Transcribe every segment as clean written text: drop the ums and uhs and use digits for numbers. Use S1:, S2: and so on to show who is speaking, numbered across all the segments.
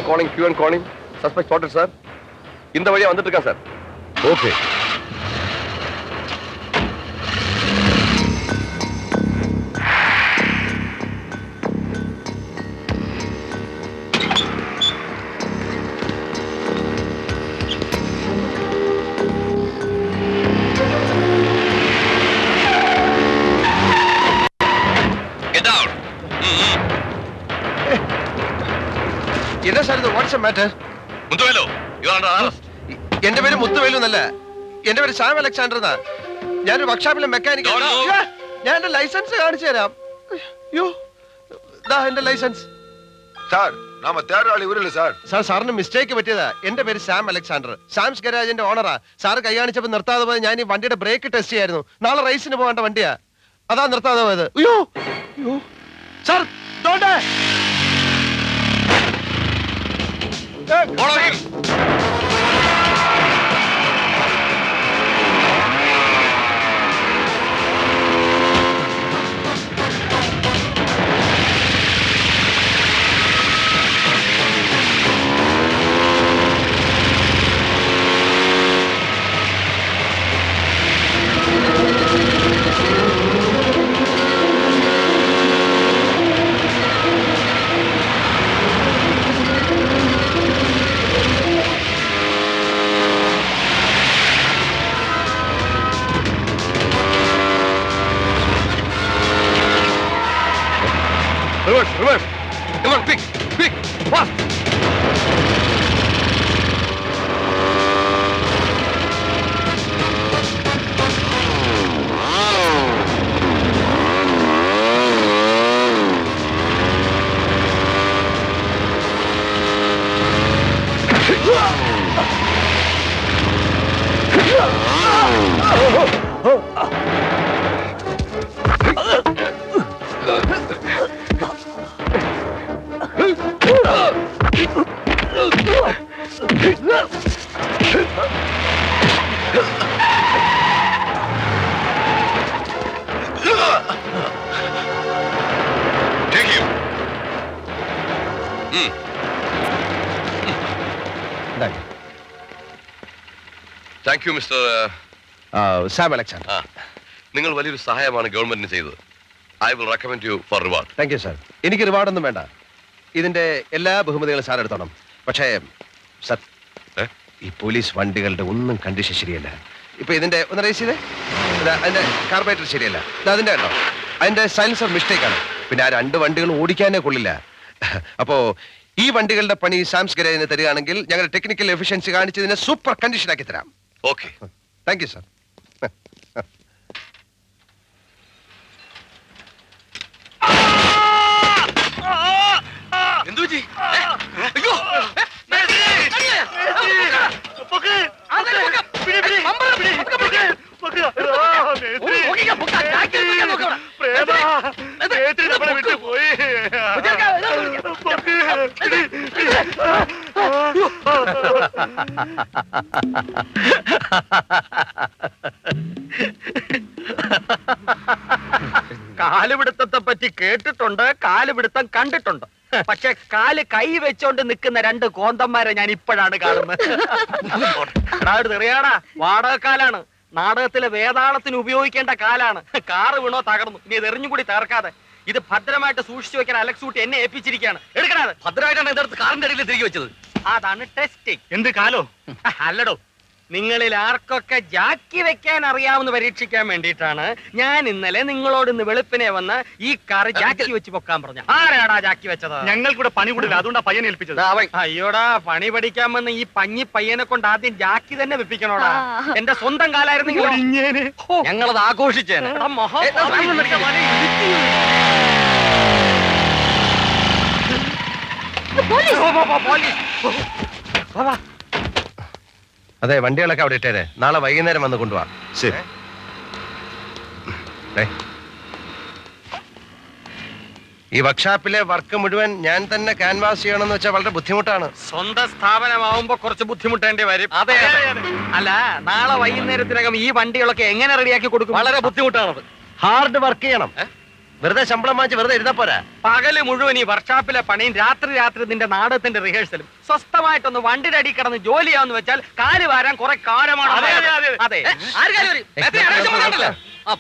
S1: calling. Suspect spotted, sir. இந்த வழியா வந்துட்டு இருக்கா சார்.
S2: Okay.
S1: என்ன சார் இது? What's the matter?
S3: Muthuvelu, you are under arrest.
S1: എന്റെ പേര് മുത്തുവേലു എന്നല്ല, എന്റെ പേര് സാം അലക്സാണ്ടർ എന്നാ. ഞാനൊരു വർക്ക്ഷോപ്പിലെ മെക്കാനിക്. ഞാൻ എന്റെ ലൈസൻസ് കാണിച്ചു തരാം. എന്റെ ലൈസൻസ്
S2: സാർ, നാമ തേരാളി ഊരല്ല സാർ.
S1: സാറിന് മിസ്റ്റേക്ക് പറ്റിയതാ. എന്റെ പേര് സാം അലക്സാണ്ടർ, സാംസ് ഗരാജിന്റെ ഓണറാ. സാറ് കൈ കാണിച്ചപ്പോ നിർത്താതെ പോയത് ഞാൻ ഈ വണ്ടിയുടെ ബ്രേക്ക് ടെസ്റ്റ് ചെയ്യായിരുന്നു. നാളെ റേസിന് പോകേണ്ട വണ്ടിയാ, അതാ നിർത്താതെ പോയത്. Sir Reverse. Come on, quick, fast.
S3: Take him. Thank you, Mr.
S1: Sam Alexander.
S3: നിങ്ങൾ വലിയൊരു സഹായമാണ് ഗവൺമെന്റിന് ചെയ്തത്. I will recommend you for reward.
S1: Thank you sir. എനിക്ക് റിവാർഡൊന്നും വേണ്ട. ഇതിന്റെ എല്ലാ ബഹുമതികളും സാർ എടുത്തോണം. പക്ഷേ സാർ, ഈ പോലീസ് വണ്ടികളുടെ ഒന്നും കണ്ടീഷൻ ശരിയല്ല. ഇപ്പൊ ഇതിന്റെ ഒന്ന് റേസ് ചെയ്തേ. അതിന്റെ കാർബറേറ്റർ ശരിയല്ല. അതിന്റെ കേട്ടോ, അതിന്റെ സൈലൻസർ മിസ്റ്റേക്ക് ആണ്. പിന്നെ ആ രണ്ട് വണ്ടികൾ ഓടിക്കാനേ കൊള്ളില്ല. അപ്പോ ഈ വണ്ടികളുടെ പണി സാംസ് ഗരാജിന് തരികയാണെങ്കിൽ ഞങ്ങളുടെ ടെക്നിക്കൽ എഫിഷ്യൻസി കാണിച്ചതിനെ സൂപ്പർ കണ്ടീഷൻ ആക്കി തരാം.
S3: Okay.
S1: Thank you sir.
S3: എന്തുപറ്റി?
S4: കാലുപിടുത്തത്തെ പറ്റി കേട്ടിട്ടുണ്ട്, കാലുപിടുത്തം കണ്ടിട്ടുണ്ട്. പക്ഷെ കാല് കൈ വെച്ചോണ്ട് നിൽക്കുന്ന രണ്ട് കോന്തന്മാരെ ഞാൻ ഇപ്പോഴാണ് കാണുന്നത്. തെറിയാടാ, വാടകക്കാലാണ്. നാടകത്തിലെ വേതാളത്തിന് ഉപയോഗിക്കേണ്ട കാലാണ്. കാറ് വീണോ തകർന്നു, ഇനി ഇത് എറിഞ്ഞുകൂടി തകർക്കാതെ ഇത് ഭദ്രമായിട്ട് സൂക്ഷിച്ചു വെക്കാൻ അലക്സൂട്ടി എന്നെ ഏൽപ്പിച്ചിരിക്കുകയാണ്. എടുക്കണത്
S3: ഭദ്രമായിട്ടാണ് ഇതെടുത്ത് കാറിന്റെ അടിയിൽ തിരികെ വെച്ചത്.
S4: അതാണ് ടെസ്റ്റിംഗ്. എന്ത് കാലോ? അല്ലടോ, നിങ്ങളിൽ ആർക്കൊക്കെ ജാക്കി വെക്കാൻ അറിയാമെന്ന് പരീക്ഷിക്കാൻ വേണ്ടിയിട്ടാണ് ഞാൻ ഇന്നലെ നിങ്ങളോട് ഇന്ന് വെളുപ്പിനെ വന്ന് ഈ കാറ് ജാക്കി വെച്ച് പൊക്കാൻ പറഞ്ഞു. ആരാടാ ജാക്കി വെച്ചത്?
S5: ഞങ്ങൾക്കൂടെ പണി കൂടില്ല, അതുകൊണ്ടാ പയ്യനെ ഏൽപ്പിച്ചത്.
S4: അയ്യോടാ, പണി പഠിക്കാൻ വന്ന് ഈ പഞ്ഞി പയ്യനെ കൊണ്ട് ആദ്യം ജാക്കി തന്നെ വെപ്പിക്കണോടാ. എന്റെ സ്വന്തം കാലായിരുന്നെങ്കിൽ
S3: ഞങ്ങളത് ആഘോഷിച്ചേനെ.
S1: അതെ, വണ്ടികളൊക്കെ അവിടെ ഇട്ടേരെ. നാളെ വൈകുന്നേരം വന്ന് കൊണ്ടുപോവാ.
S2: ശരി.
S1: ഈ വർക്ക്ഷോപ്പിലെ വർക്ക് മുഴുവൻ ഞാൻ തന്നെ ക്യാൻവാസ് ചെയ്യണമെന്ന് വെച്ചാൽ വളരെ ബുദ്ധിമുട്ടാണ്.
S4: സ്വന്തം സ്ഥാപനമാവുമ്പോ കുറച്ച് ബുദ്ധിമുട്ടേണ്ടി വരും. അതെ. അല്ല, നാളെ വൈകുന്നേരത്തിനകം ഈ വണ്ടികളൊക്കെ എങ്ങനെ റെഡിയാക്കി കൊടുക്കും?
S3: വളരെ ബുദ്ധിമുട്ടാണത്.
S1: ഹാർഡ് വർക്ക് ചെയ്യണം. വെറുതെ ശമ്പളം വാങ്ങിച്ച് വെറുതെ ഇരുന്നാ പോരാ.
S4: പകല് മുഴുവൻ ഈ വർക്ക്ഷോപ്പിലെ പണിയും രാത്രി നിന്റെ നാടകത്തിന്റെ റിഹേഴ്സലും സ്വസ്ഥമായിട്ടൊന്ന് വണ്ടിയുടെ അടി കിടന്ന് ജോലി ചെയ്യാന്ന് വെച്ചാൽ കാല് വാരാൻ കുറെ കാലമാണ്. അതെ ആര് കാല് വാരും? എത്ര അടക്കം വന്നിട്ടില്ല.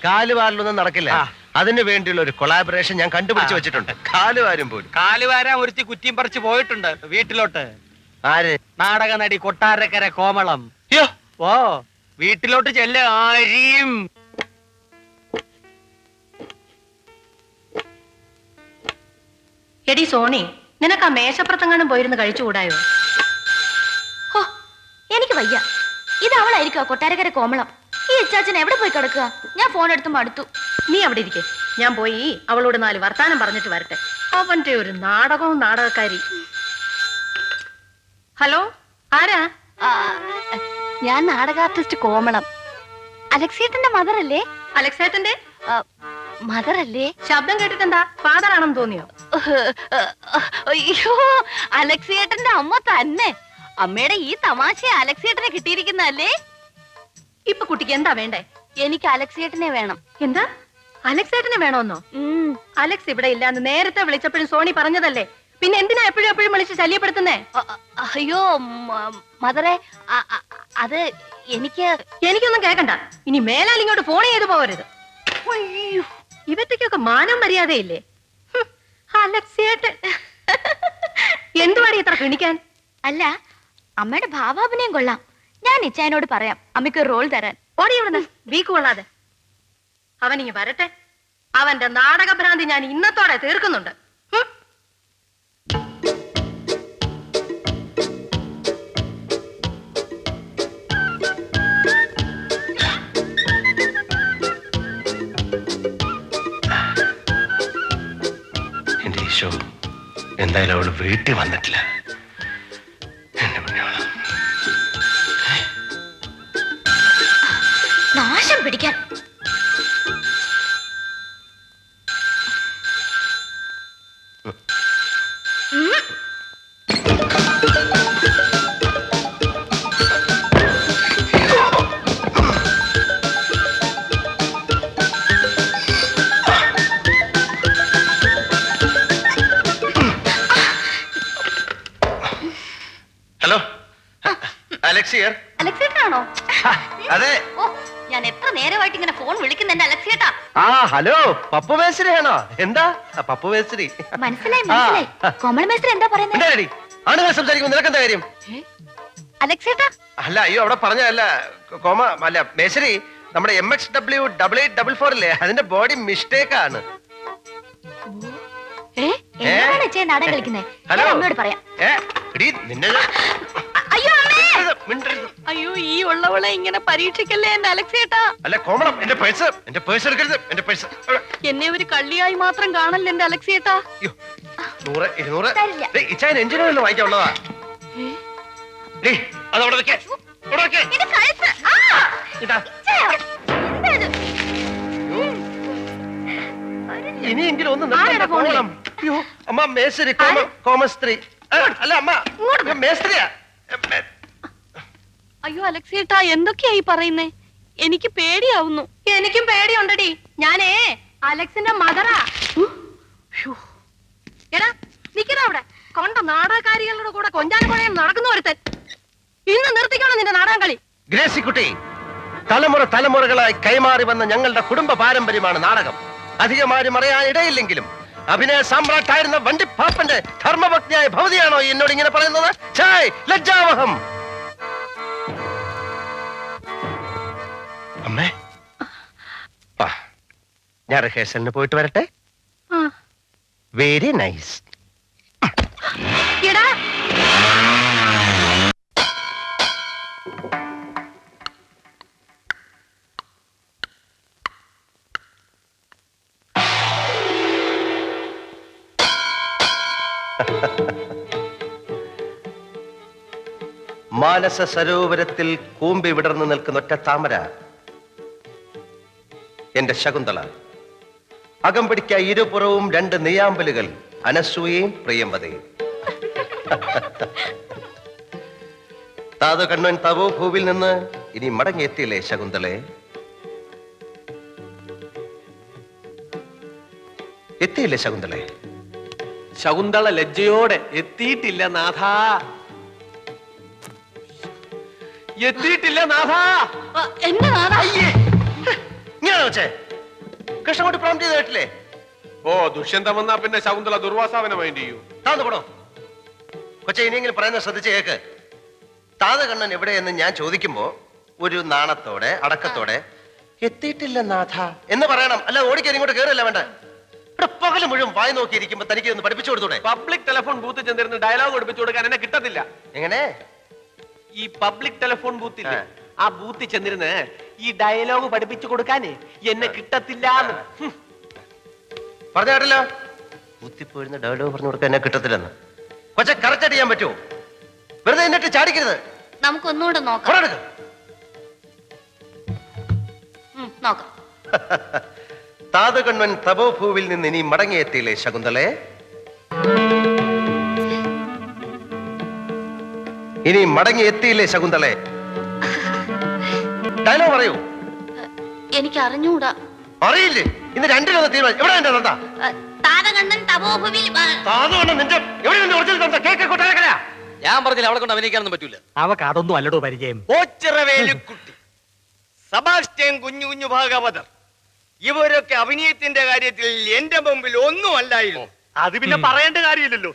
S1: കാലുവാരലൊന്നും നടക്കില്ല. അതിനു വേണ്ടിയുള്ള ഒരു കൊളാബറേഷൻ ഞാൻ കണ്ടുപിടിച്ച് വെച്ചിട്ടുണ്ട്. കാലുവാരും പോലും.
S4: കാല് വാരാൻ ഒരുത്തി കുറ്റിയും പറിച്ച് പോയിട്ടുണ്ട് വീട്ടിലോട്ട്.
S1: ആര്?
S4: നാടക നടി കൊട്ടാരക്കര കോമളം. ഓ വീട്ടിലോട്ട് ചെല്ല ആരിയും.
S6: എടി സോണി, നിനക്ക് ആ മേശപ്പുറത്തെങ്ങാനും പോയിരുന്ന് കഴിച്ചുകൂടായോ?
S7: ഹോ, എനിക്ക് വയ്യ. ഇത് അവളായിരിക്കോ കൊട്ടാരക്കര കോമളം? ഈ അച്ചാച്ചൻ എവിടെ പോയി കിടക്കുക? ഞാൻ ഫോൺ എടുത്ത് മടുത്തു.
S6: നീ അവിടെ ഇരിക്കെ, ഞാൻ പോയി അവളോട് 4 വർത്താനം പറഞ്ഞിട്ട് വരട്ടെ. അവന്റെ ഒരു നാടകവും നാടകക്കാരി. ഹലോ, ആരാ?
S7: ഞാൻ നാടക ആർട്ടിസ്റ്റ് കോമളം. അലക്സേട്ടന്റെ മദർ അല്ലേ?
S6: അലക്സേട്ടന്റെ
S7: മദർ അല്ലേ?
S6: ശബ്ദം കേട്ടിട്ടെന്താ ഫാദർ ആണെന്ന് തോന്നിയോ?
S7: അയ്യോ, അലക്സേട്ടന്റെ അമ്മ തന്നെ. അമ്മയുടെ ഈ തമാശ അലക്സേട്ടനെ കിട്ടിയിരിക്കുന്നല്ലേ?
S6: ഇപ്പൊ കുട്ടിക്ക് എന്താ വേണ്ടേ?
S7: എനിക്ക് അലക്സേട്ടനെ വേണം.
S6: എന്താ? അലക്സേട്ടനെ വേണോന്നോ? അലക്സ് ഇവിടെ ഇല്ലാന്ന് നേരത്തെ വിളിച്ചപ്പോഴും സോണി പറഞ്ഞതല്ലേ, പിന്നെ എന്തിനാ എപ്പോഴും വിളിച്ച് ശല്യപ്പെടുത്തുന്നേ?
S7: അയ്യോ മദറെ, അത്
S6: എനിക്കൊന്നും കേക്കണ്ട. ഇനി മേലാൽ ഇങ്ങോട്ട് ഫോൺ ചെയ്ത് പോകരുത്. ഇവത്തേക്കൊക്കെ മാനം മര്യാദയില്ലേ? അലക്സേട്ടൻ എന്തുവാടി ഇത്ര കിണിക്കാൻ?
S7: അല്ല, അമ്മയുടെ ഭാവാഭിനയം കൊള്ളാം. ഞാൻ ഇച്ചായനോട് പറയാം അമ്മയ്ക്ക് ഒരു റോൾ തരാൻ.
S6: ഓടി ഇവിടുന്ന് വീക്ക് കൊള്ളാതെ. അവനിങ്ങി വരട്ടെ. അവന്റെ നാടകഭ്രാന്തി ഞാൻ ഇന്നത്തോടെ തീർക്കുന്നുണ്ട്.
S1: എന്റെ ഈശോ, എന്തായാലും അവള് വീട്ടിൽ വന്നിട്ടില്ല. എന്റെ മുന്നോളം
S7: നാശം പിടിക്കാൻ.
S1: ഹലോ, അലക്സിയർ.
S7: അലക്സേട്ടനാണോ?
S1: അതെ.
S7: ഓ, ഞാൻ എത്ര നേരമായിട്ട് ഇങ്ങനെ ഫോൺ വിളിക്കുന്ന എന്റെ അലക്സേട്ടാ.
S1: ഹലോ, പപ്പു മേസ്ത്രിയാണോ? എന്താ പപ്പു മേസ്ത്രി?
S7: മനസ്സിലായി. കോമള മേസ്ത്രി എന്താ പറയുന്നത്?
S1: ആണുങ്ങൾ സംസാരിക്കുമ്പോൾ നിനക്കെന്താ കാര്യം?
S7: അലക്സേട്ടാ?
S1: അല്ല, അയ്യോ, അവിടെ പറഞ്ഞല്ല. കോമ അല്ല മേശ്രി, നമ്മുടെ MXW 8844 ഇല്ലേ, അതിന്റെ ബോഡി മിസ്റ്റേക്ക് ആണ്.
S7: എന്താണ് ഇച്ചേ നാടകം കളിക്കുന്നത്? ഞാൻ അമ്മയോട് പറയാം.
S1: നിന്നെ
S7: അയ്യോ അമ്മേ!
S1: മിണ്ടരുത്.
S7: അയ്യോ, ഈ ഉള്ളവളെ ഇങ്ങനെ പരീക്ഷിക്കല്ലേ എന്റെ അലക്സേട്ടാ.
S1: അല്ല കോമളം, എന്റെ പേഴ്സ് എടുക്കരുത്. എന്റെ പേഴ്സ്
S7: എന്നെ ഒരു കള്ളിയായി മാത്രം കാണല്ലേ എന്റെ അലക്സേട്ടാ.
S1: 100 200 ഇച്ചായൻ എഞ്ചിനീയർ വായിക്കാനുള്ളതാ. അതവിടെ വെക്കേ.
S7: എന്റെ കഴുത്ത്.
S1: ഇതാ, ഇനിയെങ്കിലും ഒന്ന് നിർത്തണ്ട കോമളം. അയ്യോ അമ്മ, മേശ്രി കോമസ്ത്രീ. അല്ല അമ്മ, മേസ്ത്രിയാ.
S7: അയ്യോ അലക്സേട്ടാ, എന്തൊക്കെയായി പറയുന്നേ? എനിക്ക് പേടിയാവുന്നു.
S6: എനിക്കും പേടിയുണ്ടടി. ഞാനേ അലക്സിന്റെ മദറാ. എടാ നിക്കണ അവിടെ. കൊണ്ട നാടകക്കാരികളുടെ കൂടെ കൊഞ്ചാനും കുഴയും നടക്കുന്ന ഒരുത്തൻ. ഇന്ന് നിർത്തിക്കണം നിന്റെ നാടകം കളി.
S1: ഗ്രേസിക്കുട്ടി, തലമുറകളായി കൈമാറി വന്ന ഞങ്ങളുടെ കുടുംബ പാരമ്പര്യമാണ് നാടകം. അധികമാരും അറിയാൻ ഇടയില്ലെങ്കിലും അഭിനയ സാമ്രാട്ടായിരുന്ന വണ്ടിപ്പാപ്പന്റെ ധർമ്മഭക്തിയായ ഭവതിയാണോ എന്നോട് ഇങ്ങനെ പറയുന്നത്? ലജ്ജാവഹം. അമ്മേ, ഞാൻ റിഹേഴ്സലിന് പോയിട്ട് വരട്ടെ. Very nice.
S6: എടാ
S1: മാനസ സരോവരത്തിൽ കൂമ്പി വിടർന്നു നിൽക്കുന്ന ഒറ്റ താമര എന്റെ ശകുന്തള. അകമ്പടിക്ക ഇരുപുറവും 2 നെയ്യാമ്പലുകൾ, അനസൂയയും പ്രിയംവതയും. താതു കണ്ണൻ തവോ ഭൂവിൽ നിന്ന് ഇനി മടങ്ങിയെത്തിയില്ലേ ശകുന്തളെ? എത്തിയില്ലേ ശകുന്തളെ?
S4: ശകുന്തള ലജ്ജയോടെ എത്തിയിട്ടില്ല നാഥാ, എത്തിയിട്ടില്ല നാഥാ.
S6: എന്റെ നാഥാ.
S1: ഇങ്ങനെ വെച്ചേ കൃഷ്ണൻകുട്ടി പ്രോം ചെയ്ത് കേട്ടില്ലേ?
S5: ഓ ദുഷ്യന്തം വന്നാ പിന്നെ ശകുന്തള ദുർവാസാവനെ മൈൻഡ് ചെയ്യൂ.
S1: താന്ന് പോടോ കൊച്ചെ. ഇനിയെങ്കിലും പറയുന്നത് ശ്രദ്ധിച്ച് കേക്ക്. താതകണ്ണൻ എവിടെയെന്ന് ഞാൻ ചോദിക്കുമ്പോ ഒരു നാണത്തോടെ അടക്കത്തോടെ എത്തിയിട്ടില്ല നാഥ എന്ന് പറയണം. അല്ല ഓടിക്കാൻ ഇങ്ങോട്ട് കയറില്ല വേണ്ട. ഇവിടെ പകല് മുഴുവൻ വായി നോക്കിയിരിക്കുമ്പോ തനിക്ക് ഒന്ന് പഠിപ്പിച്ചു കൊടുത്തൂടെ?
S4: പബ്ലിക് ടെലിഫോൺ ബൂത്തിൽ ചെന്നിരുന്ന് ഡയലോഗ് പഠിപ്പിച്ചു കൊടുക്കാൻ എന്നെ കിട്ടത്തില്ല.
S1: എങ്ങനെ?
S4: ഈ പബ്ലിക് ടെലിഫോൺ ബൂത്തിൽ ആ ബൂത്തിൽ ചെന്നിരുന്ന് ഈ ഡയലോഗ് പഠിപ്പിച്ചു കൊടുക്കാനേ എന്നെ കിട്ടത്തില്ല.
S1: പറഞ്ഞ കേട്ടല്ലോ, കുത്തിപ്പോയിരുന്ന ഡയലോഗ് പറഞ്ഞു കൊടുക്കാൻ എന്നെ കിട്ടത്തില്ലെന്ന്. കൊച്ചെ കറക്റ്റ് ചെയ്യാൻ പറ്റുമോ? വെറുതെ എന്നിട്ട് ചാടിക്കരുത്.
S7: നമുക്കൊന്നുകൂടെ നോക്കാം.
S1: പുറമെടുക്ക്.
S7: നോക്കാം.
S1: താതകണ്വൻ തപോഭൂവിൽ നിന്ന് ഇനി മടങ്ങിയെത്തിയില്ലേ ശകുന്തളെ? ഇനി മടങ്ങിയെത്തിയില്ലേ ശകുന്തളെ? ഡയലോഗ് പറയൂ.
S7: എനിക്ക് അറിഞ്ഞൂടാ.
S1: അറിയില്ലേ? ഇന്ന് രണ്ടിലൊന്ന് തീരുമാനം. എവിടെ എന്റെ തന്ത?
S7: താരകണ്ണൻ തപോഭുവിൽ
S1: താതകണ്ണം നിന്റെ എവിടെ നിന്റെ ഒറിജിനൽ തന്ത? കേക്ക് കൊട്ടാരക്കര.
S8: ഞാൻ പറഞ്ഞില്ല അവളെ കൊണ്ട് അഭിനയിക്കാനൊന്നും പറ്റൂല.
S4: അവക്ക് അതൊന്നും അല്ലടോ പരിചയം.
S9: ഓച്ചിറവേലുക്കുട്ടി, സബാസ്റ്റ്യൻ കുഞ്ഞു കുഞ്ഞു ഭാഗവതർ, ഇവരൊക്കെ അഭിനയത്തിന്റെ കാര്യത്തിൽ എന്റെ മുമ്പിൽ ഒന്നും അല്ലായിരുന്നു.
S5: അത് പിന്നെ പറയേണ്ട കാര്യമില്ലല്ലോ.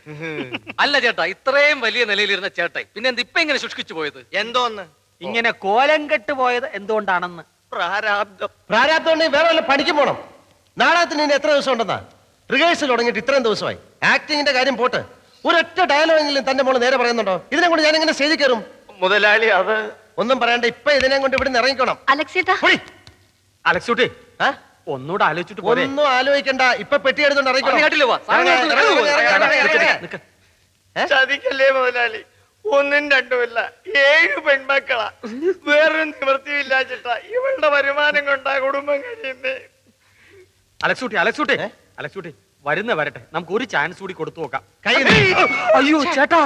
S8: അല്ല ചേട്ടാ, ഇത്രയും വലിയ നിലയിലിരുന്ന ചേട്ടായി പിന്നെ എന്ത് ഇപ്പൊ ഇങ്ങനെ ശുഷ്കിച്ചു പോയത്?
S9: എന്തോന്ന്
S4: ഇങ്ങനെ കോലം കെട്ട് പോയത് എന്തുകൊണ്ടാണെന്ന്.
S9: പ്രാരാബ്ദം.
S1: പ്രാരാബ്ദം വേറെ വല്ല പണിക്കും പോണം. നാടകത്തിന് ഇനി എത്ര ദിവസം ഉണ്ടെന്നാ? റിഹേഴ്സൽ തുടങ്ങിയിട്ട് ഇത്രയും ദിവസമായി. ആക്ടിങ്ങിന്റെ കാര്യം പോട്ട്, ഒരൊറ്റ ഡയലോഗെങ്കിലും തന്റെ മോള് നേരെ പറയുന്നുണ്ടോ? ഇതിനെ കൊണ്ട് ഞാൻ എങ്ങനെ സ്റ്റേജിൽ കയറും?
S9: മുതലാളി, അത്
S1: ഒന്നും പറയണ്ട. ഇപ്പൊ ഇതിനെ കൊണ്ട് ഇവിടെ ഇറങ്ങിക്കണം.
S6: അലക്സേട്ടാ,
S4: അലക്സൂട്ടി ഒന്നുകൂടെ ആലോചിച്ചിട്ട് പോരെ.
S1: ഒന്നും ആലോചിക്കണ്ട. ഇപ്പൊ പെട്ടി എടുത്തോണ്ട്
S8: കേട്ടില്ലേ വാ, സാധനം എടുത്ത്
S9: ചതിക്കല്ലേ മുതലാളി. ഒന്നും രണ്ടുമില്ല, 7 പെൺമക്കളാ. വേറൊരു നിവൃത്തിയില്ലാച്ചിട്ടാ ഇവളുടെ വരുമാനം കൊണ്ടാ കുടുംബം കഴിയുന്നേ.
S4: അലക്സൂട്ടി വരുന്ന വരട്ടെ, നമുക്ക് ഒരു ചാൻസ് കൂടി കൊടുത്തു നോക്കാം.
S1: അയ്യോ ചേട്ടാ,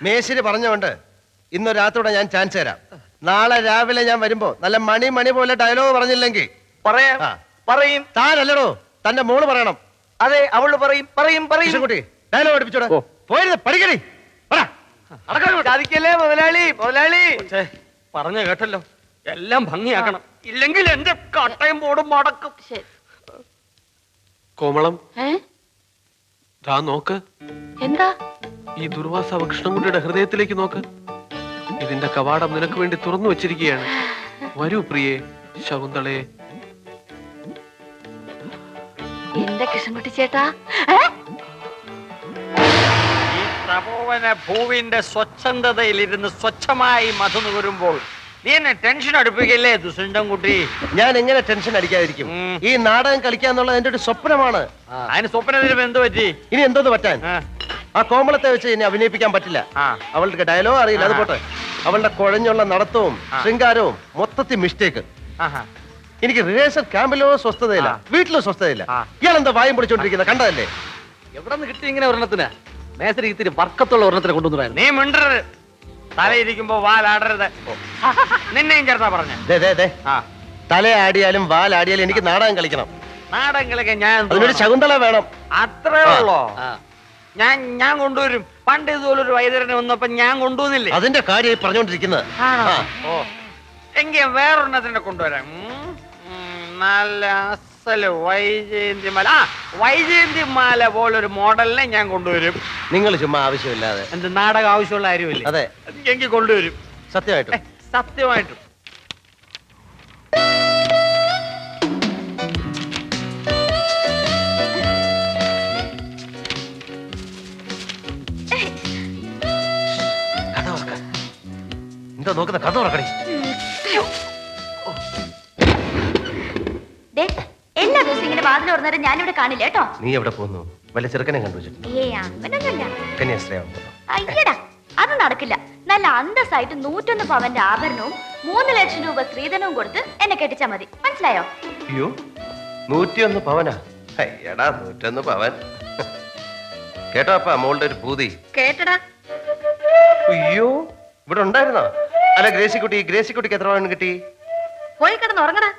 S1: മേശിരി പറഞ്ഞോണ്ട് ഇന്ന് രാത്രിയോടെ ഞാൻ ചാൻസ് തരാം. നാളെ രാവിലെ ഞാൻ വരുമ്പോ നല്ല മണി പോലെ ഡയലോഗ് പറഞ്ഞില്ലെങ്കിൽ
S9: പറയാം, പറയും.
S1: താനല്ലടോ, തന്റെ മോള് പറയണം.
S9: അതെ, അവള് പറയും പറയും പറയും.
S1: കുട്ടി ഡയലോഗ് പഠിപ്പിച്ചോടാ. പോയിരുന്ന് പഠിക്കണേ.
S9: ചതിക്കല്ലേ മുതലാളി. മുതലാളി
S4: പറഞ്ഞ കേട്ടല്ലോ, എല്ലാം ഭംഗിയാക്കണം, ഇല്ലെങ്കിൽ എന്റെ കട്ടയും പോടും മടക്കും.
S5: കോമളം, നോക്ക്.
S6: എന്താ?
S5: ഈ ദുർവാസാവ് കൃഷ്ണൻകുട്ടിയുടെ ഹൃദയത്തിലേക്ക് നോക്ക്. ഇതിന്റെ കവാടം നിനക്ക് വേണ്ടി തുറന്നു വെച്ചിരിക്കുകയാണ്. വരൂ പ്രിയേ ശകുന്തളയെ.
S6: എന്റെ കൃഷ്ണൻകുട്ടി ചേട്ടാ,
S4: ഈ തപോവന ഭൂവിന്റെ സ്വച്ഛന്തതയിലിരുന്ന് സ്വച്ഛമായി മധു നുകരുമ്പോൾ നീ എന്നെ ടെൻഷൻ അടുപ്പിക്കല്ലേ ദുഷ്യന്തം കുട്ടി.
S1: ഞാൻ എങ്ങനെ ടെൻഷൻ അടിക്കാതിരിക്കും? ഈ നാടകം കളിക്കാന്നുള്ളത് എന്റെ ഒരു സ്വപ്നമാണ്.
S4: അതിന് സ്വപ്നത്തിന് എന്ത് പറ്റി?
S1: ഇനി എന്തോന്ന് പറ്റാൻ? ആ കോമളത്തെ വെച്ച് ഇനി അഭിനയിപ്പിക്കാൻ പറ്റില്ല. അവളുടെ ഡയലോഗ് അറിയില്ല, അത് പോട്ടെ. അവളുടെ കുഴഞ്ഞുള്ള നടത്തവും ശൃംഗാരവും മൊത്തത്തിൽ മിസ്റ്റേക്ക്. എനിക്ക് റിഹേഴ്സൽ ക്യാമ്പിലോ സ്വസ്ഥതയില്ല, വീട്ടിലോ സ്വസ്ഥതയില്ല. ഇയാളെന്താ വായും പിടിച്ചോണ്ടിരിക്കുന്ന കണ്ടതല്ലേ?
S8: എവിടെ നിന്ന് കിട്ടി ഇങ്ങനെ ഒരെണ്ണത്തിന്? മേസരി ഇത്തിരി വർക്കത്തുള്ള ഒരെണ്ണത്തിനെ കൊണ്ടുവന്നു.
S4: നീ മിണ്ടരുത്, തലയിരിക്കുമ്പോ വാലാടരുത്. നിന്നെയും ചേർത്താ പറഞ്ഞ.
S1: തലയാടിയാലും വാലാടിയാലും എനിക്ക് നാടകം കളിക്കണം.
S4: നാടകം കളിക്കാൻ ഞാൻ
S1: അതിനൊരു ശകുന്തള വേണം.
S4: അത്രേ ഉള്ളോ? ഞാൻ കൊണ്ടുവരും. പണ്ട് ഇതുപോലൊരു വൈദ്യരനെ വന്നപ്പോ ഞാൻ കൊണ്ടുവന്നില്ലേ?
S1: അതിന്റെ കാര്യം പറഞ്ഞോണ്ടിരിക്കുന്നത്.
S4: എങ്കിൽ വേറൊരെണ്ണത്തിനെ കൊണ്ടുവരാം. നല്ല അസല് വൈജയന്തിമാല. വൈജയന്തിമാല പോലൊരു മോഡലിനെ ഞാൻ കൊണ്ടുവരും.
S1: നിങ്ങൾ ചുമ്മാ ആവശ്യമില്ലാതെ.
S4: എന്ത് നാടകം ആവശ്യമുള്ള കാര്യമില്ല.
S1: അതെ,
S4: എങ്കിൽ കൊണ്ടുവരും.
S1: സത്യമായിട്ടും.
S4: സത്യമായിട്ടും.
S1: എന്താ നോക്കുന്ന? കഥ ഉറക്കണേ.
S7: എല്ലാ ദിവസവും ഇങ്ങനെ വാതിൽ തുറന്നേരം ഞാനിവിടെ കാണില്ല കേട്ടോ.
S1: നീ എവിടെ പോകുന്നു? വല്ല ചെറുക്കനെ കണ്ടുവച്ചിട്ടുണ്ട്?
S7: അങ്ങനൊന്നുമില്ല.
S1: കന്യാസ്ത്രീയാവുമ്പോ
S7: അയ്യടാ, അത് നടക്കില്ല. നല്ല അന്തസ്സായിട്ട് 101 പവന്റെ ആഭരണവും 3 ലക്ഷം രൂപ സ്ത്രീധനവും കൊടുത്ത് എന്നെ കെട്ടിച്ചാ മതി. മനസ്സിലായോ?
S1: അയ്യോ, 101 പവനാ? അയ്യടാ, 101 പവൻ. കേട്ടോ അപ്പ മോളുടെ ഒരു പൂതി?
S6: കേട്ടടാ.
S1: അയ്യോ, ഇവിടെ ഉണ്ടായിരുന്നോ? അല്ല ഗ്രേസിക്കുട്ടിക്ക് എത്ര പവൻ കിട്ടി?
S6: പോയി കിടന്ന് ഉറങ്ങടാ.